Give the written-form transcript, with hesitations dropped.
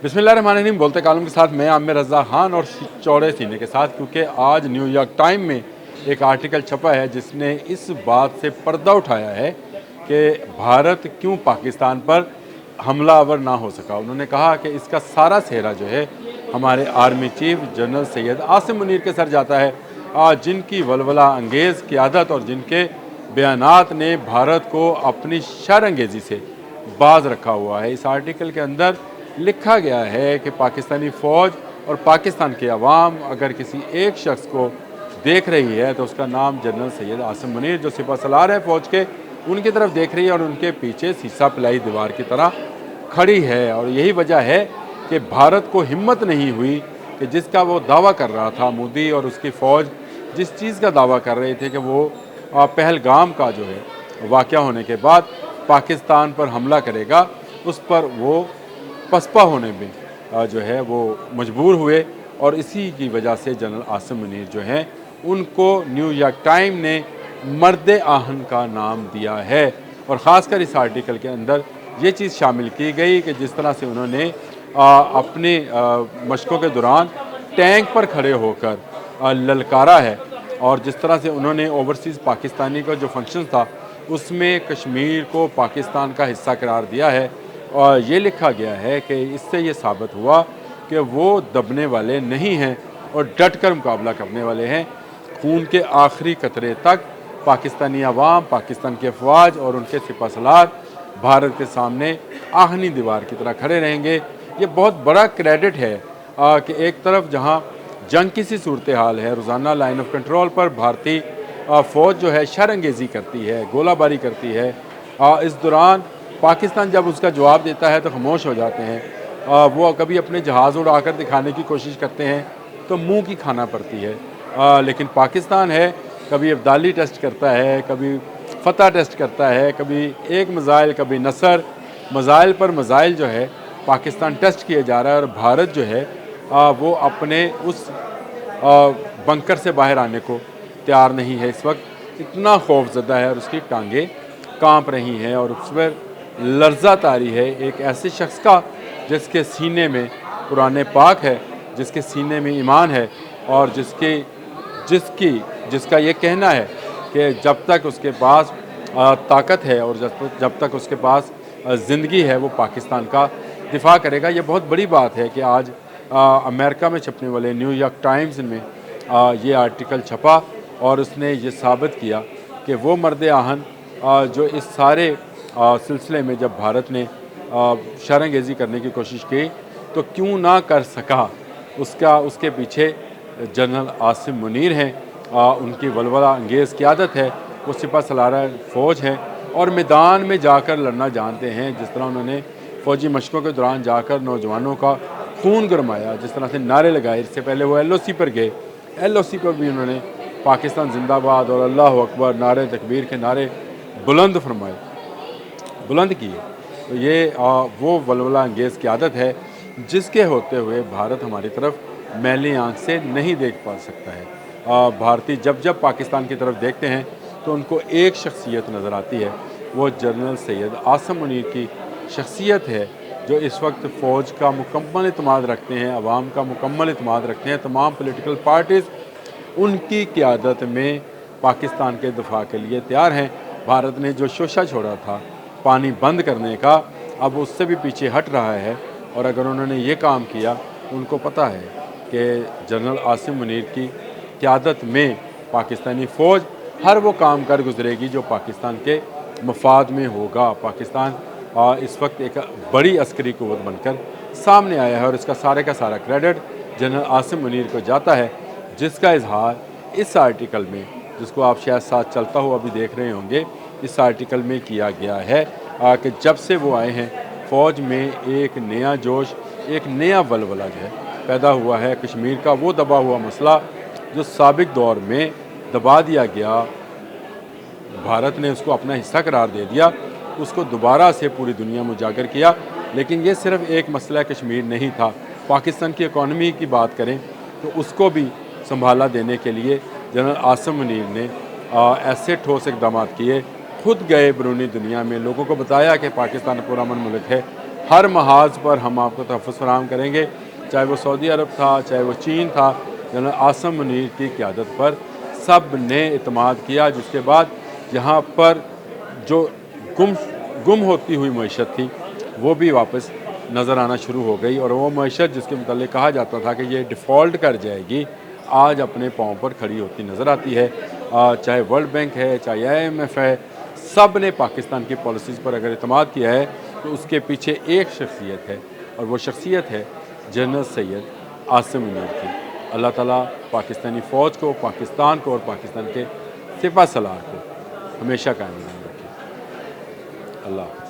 बिस्मिल्लाहिर्रहमानिर्रहीम। बोलते कालम के साथ मैं आमिर रज़ा खान और चौड़े सीने के साथ, क्योंकि आज न्यूयॉर्क टाइम में एक आर्टिकल छपा है जिसने इस बात से पर्दा उठाया है कि भारत क्यों पाकिस्तान पर हमलावर ना हो सका। उन्होंने कहा कि इसका सारा सेहरा जो है हमारे army chief general Syed Asim Munir के सर जाता है, जिनकी वलवला अंगेज़ क़ियादत और जिनके बयानात ने भारत को अपनी शरअंगेज़ी से बाज रखा हुआ है। इस आर्टिकल के अंदर लिखा गया है कि पाकिस्तानी फ़ौज और पाकिस्तान के अवाम अगर किसी एक शख्स को देख रही है तो उसका नाम जनरल सैयद आसिम मुनीर, जो सिपह सलार है फ़ौज के, उनकी तरफ देख रही है और उनके पीछे सीसा पिलाई दीवार की तरह खड़ी है। और यही वजह है कि भारत को हिम्मत नहीं हुई कि जिसका वो दावा कर रहा था, मोदी और उसकी फ़ौज जिस चीज़ का दावा कर रहे थे कि वो पहलगाम का जो है वाक़या होने के बाद पाकिस्तान पर हमला करेगा, उस पर वो पसपा होने में जो है वो मजबूर हुए। और इसी की वजह से जनरल आसिम मुनीर जो हैं उनको न्यूयॉर्क टाइम ने मर्द आहन का नाम दिया है। और ख़ासकर इस आर्टिकल के अंदर ये चीज़ शामिल की गई कि जिस तरह से उन्होंने अपने मशक़ों के दौरान टैंक पर खड़े होकर ललकारा है, और जिस तरह से उन्होंने ओवरसीज़ पाकिस्तानी का जो फंक्शन था उसमें कश्मीर को पाकिस्तान का हिस्सा करार दिया है। और ये लिखा गया है कि इससे ये साबित हुआ कि वो दबने वाले नहीं हैं और डट कर मुकाबला करने वाले हैं। खून के आखिरी कतरे तक पाकिस्तानी अवाम, पाकिस्तान के अफवाज और उनके सिपह सलार भारत के सामने आहनी दीवार की तरह खड़े रहेंगे। ये बहुत बड़ा क्रेडिट है कि एक तरफ जहाँ जंग की सी सूरत हाल है, रोज़ाना लाइन ऑफ कंट्रोल पर भारतीय फ़ौज जो है शरअंगेज़ी करती है, गोलाबारी करती है। इस दौरान पाकिस्तान जब उसका जवाब देता है तो खामोश हो जाते हैं। वो कभी अपने जहाज़ उड़ाकर दिखाने की कोशिश करते हैं तो मुंह की खाना पड़ती है। लेकिन पाकिस्तान है, कभी अब्दाली टेस्ट करता है, कभी फ़तह टेस्ट करता है, कभी एक मिज़ाइल कभी नसर, मिज़ाइल पर मिज़ाइल जो है पाकिस्तान टेस्ट किया जा रहा है। और भारत जो है वो अपने उस बंकर से बाहर आने को तैयार नहीं है। इस वक्त इतना खौफज़दा है और उसकी टांगें काँप रही हैं और उस पर लर्ज़ा तारी है एक ऐसे शख्स का जिसके सीने में कुरान पाक है, जिसके सीने में ईमान है और जिसका ये कहना है कि जब तक उसके पास ताकत है और जब तक उसके पास ज़िंदगी है वो पाकिस्तान का दिफा करेगा। ये बहुत बड़ी बात है कि आज अमेरिका में छपने वाले न्यूयॉर्क टाइम्स में ये आर्टिकल छपा और उसने ये साबित किया कि वो मर्द आहन जो इस सारे सिलसिले में जब भारत ने शरअंगेज़ी करने की कोशिश की तो क्यों ना कर सका, उसके पीछे जनरल आसिम मुनीर हैं। उनकी वलवला अंगेज़ क़ियादत है, वो सिपह सलार फ़ौज हैं और मैदान में जाकर लड़ना जानते हैं। जिस तरह उन्होंने फ़ौजी मशक़ों के दौरान जाकर नौजवानों का खून गरमाया, जिस तरह से नारे लगाए। इससे पहले वो LOC पर गए, LOC पर भी उन्होंने पाकिस्तान जिंदाबाद और अल्लाह अकबर, नारे तकबीर के नारे बुलंद किए। तो ये वो वलवला अंगेज़ क़ियादत है जिसके होते हुए भारत हमारी तरफ मैली आँख से नहीं देख पा सकता है। भारतीय जब जब पाकिस्तान की तरफ देखते हैं तो उनको एक शख्सियत नज़र आती है, वो जनरल सैयद आसिम मुनीर की शख्सियत है, जो इस वक्त फ़ौज का मुकम्मल इत्मीनान रखते हैं, अवाम का मुकम्मल इत्मीनान रखते हैं। तमाम पॉलिटिकल पार्टीज़ उनकी क़ियादत में पाकिस्तान के दफ़ा के लिए तैयार हैं। भारत ने जो शोशा छोड़ा था पानी बंद करने का, अब उससे भी पीछे हट रहा है। और अगर उन्होंने ये काम किया तो उनको पता है कि जनरल आसिम मुनीर की क़ियादत में पाकिस्तानी फ़ौज हर वो काम कर गुजरेगी जो पाकिस्तान के मफाद में होगा। पाकिस्तान इस वक्त एक बड़ी अस्करी क़ुव्वत बनकर सामने आया है और इसका सारे का सारा क्रेडिट जनरल आसिम मुनीर को जाता है, जिसका इजहार इस आर्टिकल में, जिसको आप शायद साथ चलता हुआ अभी देख रहे होंगे, इस आर्टिकल में किया गया है कि जब से वो आए हैं फ़ौज में एक नया जोश, एक नया वलवला जो है पैदा हुआ है। कश्मीर का वो दबा हुआ मसला जो साबिक दौर में दबा दिया गया, भारत ने उसको अपना हिस्सा करार दे दिया, उसको दोबारा से पूरी दुनिया में उजागर किया। लेकिन ये सिर्फ़ एक मसला कश्मीर नहीं था। पाकिस्तान की इकॉनमी की बात करें तो उसको भी संभाला देने के लिए जनरल आसिम मुनीर ने ऐसे ठोस इक़दाम किए, खुद गए बैरूनी दुनिया में, लोगों को बताया कि पाकिस्तान पुरअमन मुल्क है, ہر محاذ پر ہم آپ کو تحفظ فراہم کریں گے، چاہے وہ سعودی عرب تھا، چاہے وہ چین تھا۔ جنرل عاصم منیر کی قیادت پر سب نے اعتماد کیا، جس کے بعد یہاں پر جو گم ہوتی ہوئی معیشت تھی وہ بھی واپس نظر آنا شروع ہو گئی، اور وہ معیشت جس کے متعلق کہا جاتا تھا کہ یہ ڈیفالٹ کر جائے گی، آج اپنے پاؤں پر کھڑی ہوتی نظر آتی ہے۔ چاہے ورلڈ بینک ہے، چاہے IMF ہے، سب نے پاکستان کی پالیسیز پر اگر اعتماد کیا ہے تو اس کے پیچھے ایک شخصیت ہے، اور وہ شخصیت ہے جنرل سید عاصم منیر کی۔ اللہ تعالیٰ پاکستانی فوج کو، پاکستان کو اور پاکستان کے سپہ سالار کو ہمیشہ قائم رکھے۔ اللہ حافظ۔